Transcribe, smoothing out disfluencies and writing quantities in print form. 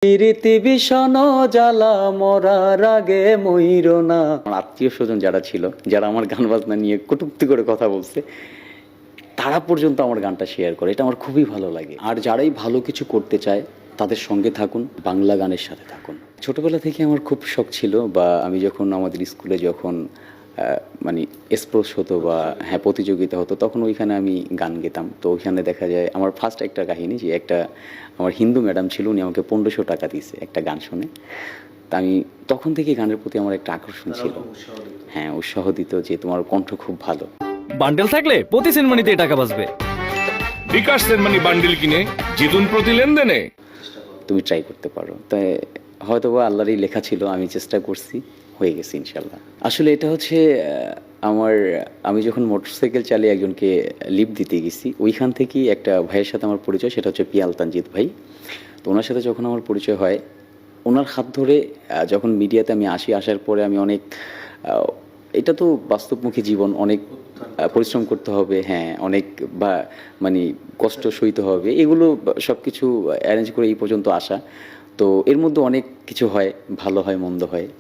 প্রীতি বিষণ জ্বালা মরার আগে মইর না। আমার আত্মীয় স্বজন যারা ছিল, যারা আমার গান বাজনা নিয়ে কটূক্তি করে কথা বলছে, তারা পর্যন্ত আমার গানটা শেয়ার করে, এটা আমার খুবই ভালো লাগে। আর যারাই ভালো কিছু করতে চায় তাদের সঙ্গে থাকুন, বাংলা গানের সাথে থাকুন। ছোটবেলা থেকে আমার খুব শখ ছিল, বা আমি যখন আমাদের স্কুলে যখন মানে স্পোর্টস হতো বা হ্যাঁ প্রতিযোগিতা হতো, তখন ওইখানে আমি গান গেতাম। তো ওইখানে দেখা যায় আমার ফার্স্ট একটা কাহিনী, যে একটা আমার হিন্দু ম্যাডাম ছিল, উনি আমাকে 1500 টাকা দিয়েছে একটা গান শুনে। তা আমি তখন থেকে গানের প্রতি আমার একটা আকর্ষণ ছিল। হ্যাঁ, উৎসাহ দিত যে তোমার কণ্ঠ খুব ভালো। বান্ডেল থাকলে প্রতি সেনমানিতে টাকা বাঁচবে। বিকাশ সেনমানি বান্ডিল কিনে জিতুন প্রতি লেনদেনে। তুমি ট্রাই করতে পারো। তাই হয়তো বা আল্লাহরই লেখা ছিল, আমি চেষ্টা করছি, হয়ে গেছে ইনশাল্লাহ। আসলে এটা হচ্ছে আমি যখন মোটরসাইকেল চালিয়ে একজনকে লিফট দিতে গেছি, ওইখান থেকেই একটা ভাইয়ের সাথে আমার পরিচয়, সেটা হচ্ছে পিয়াল তানজিদ ভাই। তো ওনার সাথে যখন আমার পরিচয় হয়, ওনার হাত ধরে যখন মিডিয়াতে আমি আসার পরে আমি অনেক এটা তো বাস্তবমুখী জীবন, অনেক পরিশ্রম করতে হবে, হ্যাঁ অনেক বা মানে কষ্ট সইতে হবে, এগুলো সব কিছু অ্যারেঞ্জ করে এই পর্যন্ত আসা। তো এর মধ্যে অনেক কিছু হয়, ভালো হয়, মন্দ হয়।